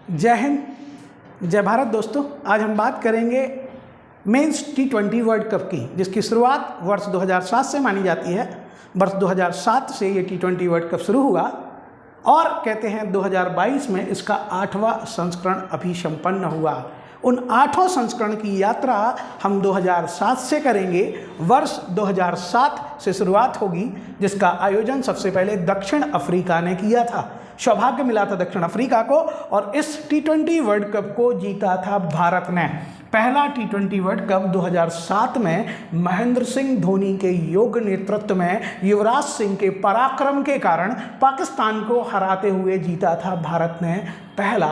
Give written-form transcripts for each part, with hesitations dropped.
जय हिंद, जय भारत। दोस्तों, आज हम बात करेंगे मेंस T20 वर्ल्ड कप की, जिसकी शुरुआत वर्ष 2007 से मानी जाती है। वर्ष 2007 से ये T20 वर्ल्ड कप शुरू हुआ और कहते हैं 2022 में इसका 8वां संस्करण अभी संपन्न हुआ। उन 8 संस्करण की यात्रा हम 2007 से करेंगे। वर्ष 2007 से शुरुआत होगी, जिसका आयोजन सबसे पहले दक्षिण अफ्रीका ने किया था। सौभाग्य मिला था दक्षिण अफ्रीका को और इस T20 वर्ल्ड कप को जीता था भारत ने। पहला T20 वर्ल्ड कप 2007 में महेंद्र सिंह धोनी के योग्य नेतृत्व में युवराज सिंह के पराक्रम के कारण पाकिस्तान को हराते हुए जीता था भारत ने पहला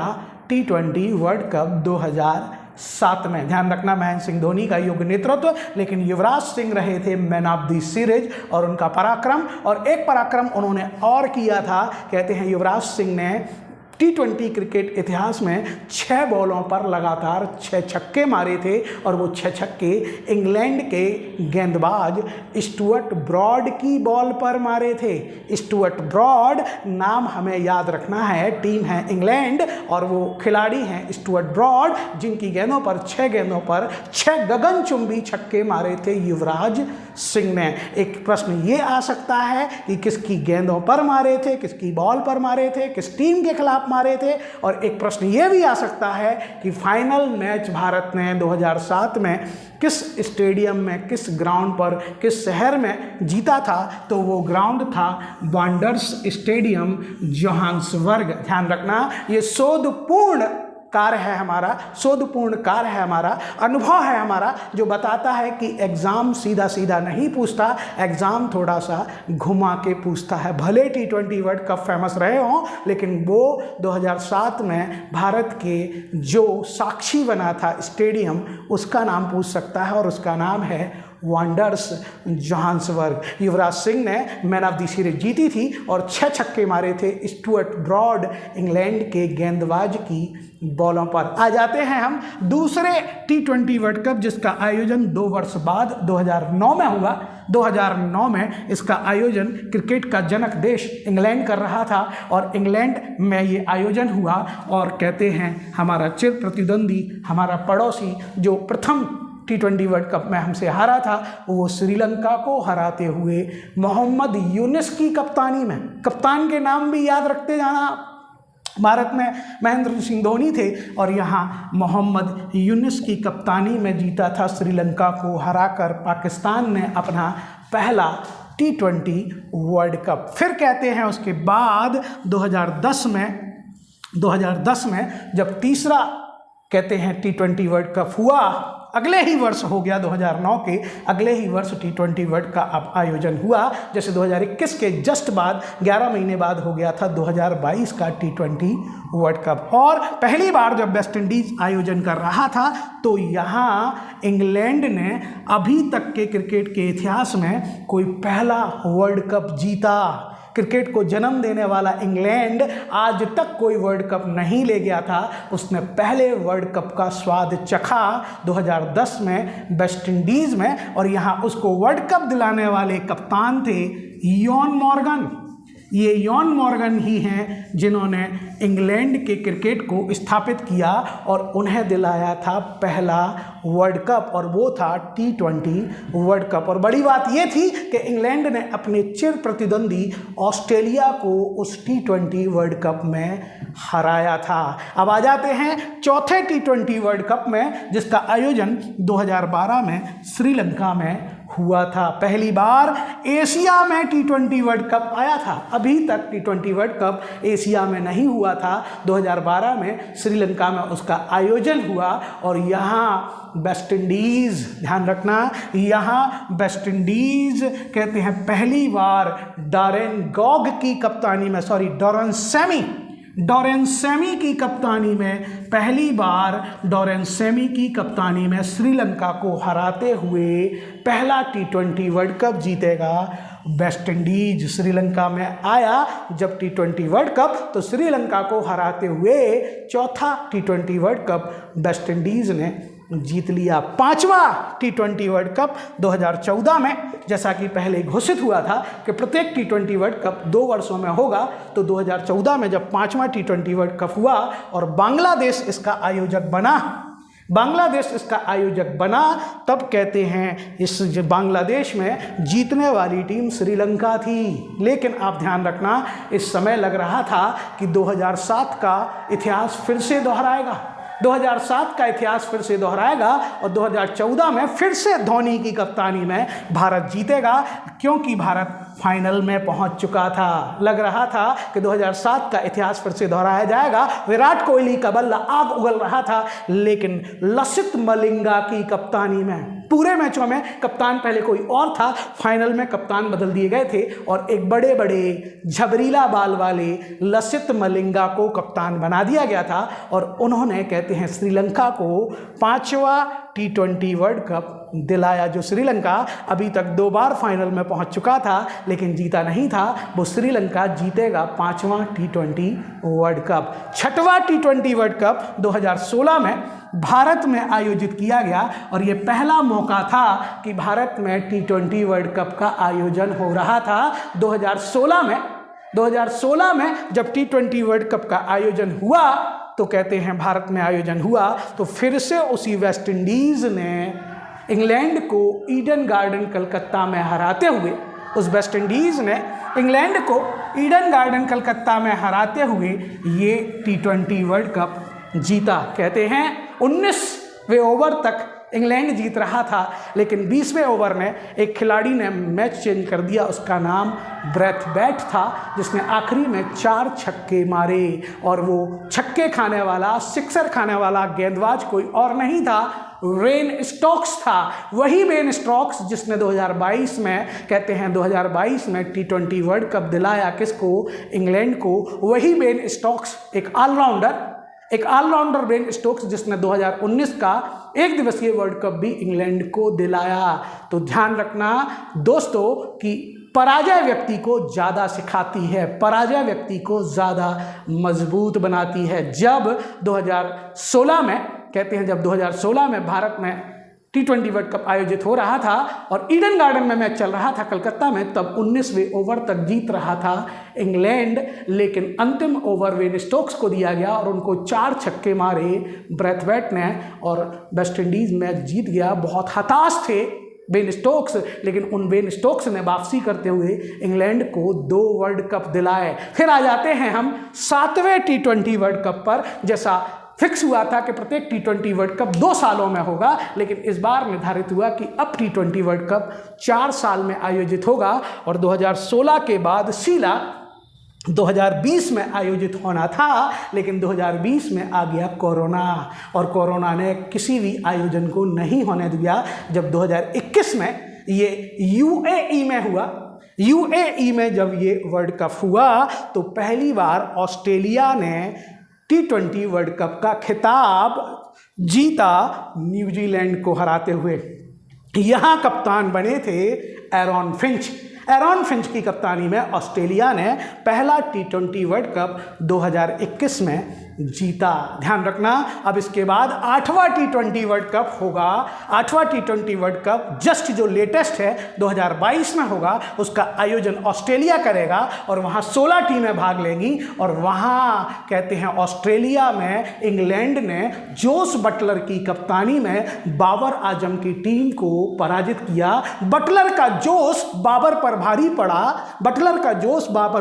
T20 वर्ल्ड कप 2007 में। ध्यान रखना, महेंद्र सिंह धोनी का योग्य नेतृत्व, लेकिन युवराज सिंह रहे थे मैन ऑफ द सीरीज और उनका पराक्रम। और एक पराक्रम उन्होंने और किया था। कहते हैं युवराज सिंह ने T20 क्रिकेट इतिहास में 6 बॉलों पर लगातार 6 छक्के मारे थे और वो 6 छक्के इंग्लैंड के गेंदबाज स्टुअर्ट ब्रॉड की बॉल पर मारे थे। स्टुअर्ट ब्रॉड नाम हमें याद रखना है, टीम है इंग्लैंड और वो खिलाड़ी हैं स्टुअर्ट ब्रॉड, जिनकी गेंदों पर 6 गेंदों पर 6 गगनचुंबी छक्के मारे थे युवराज सिंह ने। एक प्रश्न ये आ सकता है कि किसकी गेंदों पर मारे थे, किसकी बॉल पर मारे थे, किस टीम के खिलाफ मारे थे। और एक प्रश्न ये भी आ सकता है कि फाइनल मैच भारत ने 2007 में किस स्टेडियम में, किस ग्राउंड पर, किस शहर में जीता था। तो वो ग्राउंड था वांडरर्स स्टेडियम, जोहान्सबर्ग। ध्यान रखना, ये शोधपूर्ण कार्य है हमारा, अनुभव है हमारा, जो बताता है कि एग्ज़ाम सीधा सीधा नहीं पूछता, एग्ज़ाम थोड़ा सा घुमा के पूछता है। भले T20 वर्ल्ड कप फेमस रहे हों, लेकिन वो 2007 में भारत के जो साक्षी बना था स्टेडियम, उसका नाम पूछ सकता है और उसका नाम है वांडरर्स जोहान्सबर्ग। युवराज सिंह ने मैन ऑफ द सीरीज जीती थी और 6 छक्के मारे थे स्टुअर्ट ब्रॉड इंग्लैंड के गेंदबाज की बॉलों पर। आ जाते हैं हम दूसरे T20 वर्ल्ड कप, जिसका आयोजन 2 वर्ष बाद 2009 में हुआ। 2009 में इसका आयोजन क्रिकेट का जनक देश इंग्लैंड कर रहा था और इंग्लैंड में ये आयोजन हुआ। और कहते हैं हमारा चिर प्रतिद्वंदी, हमारा पड़ोसी, जो प्रथम T20 वर्ल्ड कप में हमसे हारा था, वो श्रीलंका को हराते हुए मोहम्मद यूनुस की कप्तानी में, कप्तान के नाम भी याद रखते जाना। भारत में महेंद्र सिंह धोनी थे और यहाँ मोहम्मद यूनुस की कप्तानी में जीता था श्रीलंका को हराकर पाकिस्तान ने अपना पहला T20 वर्ल्ड कप। फिर कहते हैं उसके बाद 2010 में जब तीसरा कहते हैं T20 वर्ल्ड कप हुआ, अगले ही वर्ष हो गया 2009 के अगले ही वर्ष T20 वर्ल्ड का अब आयोजन हुआ। जैसे 2021 के जस्ट बाद 11 महीने बाद हो गया था 2022 का T20 वर्ल्ड कप। और पहली बार जब वेस्ट इंडीज आयोजन कर रहा था, तो यहाँ इंग्लैंड ने अभी तक के क्रिकेट के इतिहास में कोई पहला वर्ल्ड कप जीता। क्रिकेट को जन्म देने वाला इंग्लैंड आज तक कोई वर्ल्ड कप नहीं ले गया था। उसने पहले वर्ल्ड कप का स्वाद चखा 2010 में वेस्ट इंडीज़ में, और यहाँ उसको वर्ल्ड कप दिलाने वाले कप्तान थे इयान मॉर्गन। ये इयान मॉर्गन ही हैं जिन्होंने इंग्लैंड के क्रिकेट को स्थापित किया और उन्हें दिलाया था पहला वर्ल्ड कप, और वो था T20 वर्ल्ड कप। और बड़ी बात ये थी कि इंग्लैंड ने अपने चिर प्रतिद्वंदी ऑस्ट्रेलिया को उस T20 वर्ल्ड कप में हराया था। अब आ जाते हैं चौथे T20 वर्ल्ड कप में, जिसका आयोजन 2012 में श्रीलंका में हुआ था। पहली बार एशिया में T20 वर्ल्ड कप आया था। अभी तक T20 वर्ल्ड कप एशिया में नहीं हुआ था। 2012 में श्रीलंका में उसका आयोजन हुआ और यहाँ वेस्ट इंडीज़, ध्यान रखना, यहाँ वेस्ट इंडीज़ कहते हैं पहली बार डॉरेन सेमी की कप्तानी में पहली बार डॉरेन सेमी की कप्तानी में श्रीलंका को हराते हुए पहला T20 वर्ल्ड कप जीतेगा वेस्ट इंडीज। श्रीलंका में आया जब T20 वर्ल्ड कप, तो श्रीलंका को हराते हुए चौथा T20 world cup West Indies ने जीत लिया। 5वां T20 वर्ल्ड कप 2014 में, जैसा कि पहले घोषित हुआ था कि प्रत्येक T20 वर्ल्ड कप 2 वर्षों में होगा, तो 2014 में जब 5वां T20 वर्ल्ड कप हुआ और बांग्लादेश इसका आयोजक बना, तब कहते हैं इस बांग्लादेश में जीतने वाली टीम श्रीलंका थी। लेकिन आप ध्यान रखना, इस समय लग रहा था कि 2007 का इतिहास फिर से दोहराएगा, 2007 का इतिहास फिर से दोहराएगा और 2014 में फिर से धोनी की कप्तानी में भारत जीतेगा, क्योंकि भारत फाइनल में पहुंच चुका था। लग रहा था कि 2007 का इतिहास फिर से दोहराया जाएगा। विराट कोहली का बल्ला आग उगल रहा था, लेकिन लसित मलिंगा की कप्तानी में पूरे मैचों में कप्तान पहले कोई और था, फाइनल में कप्तान बदल दिए गए थे और एक बड़े बड़े झबरीला बाल वाले लसित मलिंगा को कप्तान बना दिया गया था और उन्होंने, कहते हैं, श्रीलंका को 5वां T20 वर्ल्ड कप दिलाया। जो श्रीलंका अभी तक 2 बार फाइनल में पहुंच चुका था लेकिन जीता नहीं था, वो श्रीलंका जीतेगा 5वां T20 वर्ल्ड कप। 6वां T20 वर्ल्ड कप 2016 में भारत में आयोजित किया गया और ये पहला मौका था कि भारत में T20 वर्ल्ड कप का आयोजन हो रहा था। 2016 में जब T20 वर्ल्ड कप का आयोजन हुआ, तो कहते हैं भारत में आयोजन हुआ तो फिर से उसी वेस्ट इंडीज़ ने इंग्लैंड को ईडन गार्डन कलकत्ता में हराते हुए, उस वेस्ट इंडीज़ ने इंग्लैंड को ईडन गार्डन कलकत्ता में हराते हुए ये T20 वर्ल्ड कप जीता। कहते हैं 19वें ओवर तक इंग्लैंड जीत रहा था, लेकिन 20वें ओवर में एक खिलाड़ी ने मैच चेंज कर दिया, उसका नाम ब्रैथवेट था, जिसने आखिरी में 4 छक्के मारे और वो छक्के खाने वाला, सिक्सर खाने वाला गेंदबाज कोई और नहीं था, बेन स्टोक्स था। वही बेन स्टोक्स जिसने 2022 में, कहते हैं 2022 में T20 वर्ल्ड कप दिलाया किसको? इंग्लैंड को। वही बेन स्टोक्स एक ऑलराउंडर बेन स्टोक्स जिसने 2019 का एक दिवसीय वर्ल्ड कप भी इंग्लैंड को दिलाया। तो ध्यान रखना दोस्तों कि पराजय व्यक्ति को ज़्यादा सिखाती है, पराजय व्यक्ति को ज़्यादा मजबूत बनाती है। जब 2016 में, कहते हैं जब 2016 में भारत में T20 वर्ल्ड कप आयोजित हो रहा था और ईडन गार्डन में मैच चल रहा था कलकत्ता में, तब 19वें ओवर तक जीत रहा था इंग्लैंड, लेकिन अंतिम ओवर बेन स्टोक्स को दिया गया और उनको 4 छक्के मारे ब्रैथवेट ने और वेस्ट इंडीज़ मैच जीत गया। बहुत हताश थे बेन स्टोक्स, लेकिन उन बेन स्टोक्स ने वापसी करते हुए इंग्लैंड को 2 वर्ल्ड कप दिलाए। फिर आ जाते हैं हम 7वें T20 वर्ल्ड कप पर। जैसा फिक्स हुआ था कि प्रत्येक T20 वर्ल्ड कप 2 सालों में होगा, लेकिन इस बार निर्धारित हुआ कि अब T20 वर्ल्ड कप 4 साल में आयोजित होगा और 2016 के बाद सीला 2020 में आयोजित होना था, लेकिन 2020 में आ गया कोरोना और कोरोना ने किसी भी आयोजन को नहीं होने दिया। जब 2021 में ये UAE में हुआ, UAE में जब ये वर्ल्ड कप हुआ तो पहली बार ऑस्ट्रेलिया ने T20 वर्ल्ड कप का खिताब जीता न्यूजीलैंड को हराते हुए। यहाँ कप्तान बने थे एरॉन फिंच की कप्तानी में ऑस्ट्रेलिया ने पहला T20 वर्ल्ड कप 2021 में जीता। ध्यान रखना, अब इसके बाद 8वां T20 वर्ल्ड कप होगा। 8वां T20 वर्ल्ड कप जस्ट जो लेटेस्ट है 2022 में होगा, उसका आयोजन ऑस्ट्रेलिया करेगा और वहाँ 16 टीमें भाग लेंगी और वहाँ, कहते हैं, ऑस्ट्रेलिया में इंग्लैंड ने जोस बटलर की कप्तानी में बाबर आजम की टीम को पराजित किया। बटलर का जोश बाबर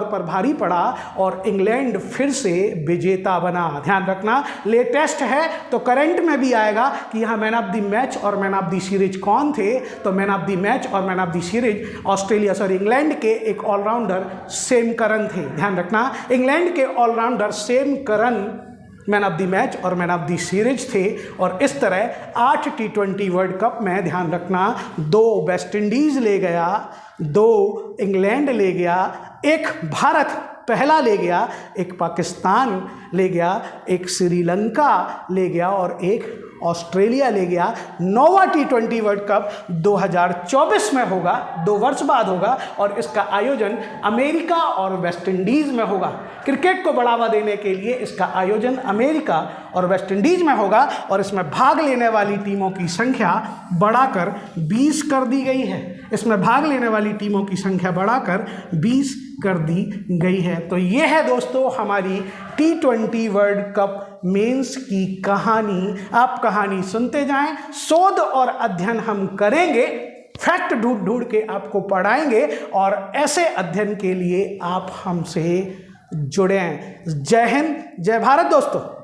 पर भारी पड़ा और इंग्लैंड फिर से विजेता बना। ध्यान रखना, लेटेस्ट है तो करंट में भी आएगा कि यहाँ मैन ऑफ द मैच और मैन ऑफ द सीरीज कौन थे। तो मैन ऑफ द मैच और man of the series England के एक ऑलराउंडर सेम करन थे। ध्यान रखना, इंग्लैंड के all-rounder Sam Curran man of the match और मैन ऑफ द सीरीज थे। और इस तरह 8 T20 वर्ल्ड कप में, ध्यान रखना, 2 वेस्ट इंडीज़ ले गया, 2 इंग्लैंड ले गया, 1 भारत पहला ले गया, 1 पाकिस्तान ले गया, एक श्रीलंका ले गया और एक ऑस्ट्रेलिया ले गया। 9वां T20 वर्ल्ड कप 2024 में होगा, 2 वर्ष बाद होगा और इसका आयोजन अमेरिका और वेस्ट इंडीज़ में होगा। क्रिकेट को बढ़ावा देने के लिए इसका आयोजन अमेरिका और वेस्ट इंडीज़ में होगा और इसमें भाग लेने वाली टीमों की संख्या बढ़ाकर 20 कर दी गई है। इसमें भाग लेने वाली टीमों की संख्या बढ़ाकर 20 कर दी गई है। तो ये है दोस्तों हमारी T20 वर्ल्ड कप मेंस की कहानी। आप कहानी सुनते जाएं, शोध और अध्ययन हम करेंगे, फैक्ट ढूंढ ढूंढ के आपको पढ़ाएंगे और ऐसे अध्ययन के लिए आप हमसे जुड़ें। जय हिंद, जय भारत दोस्तों।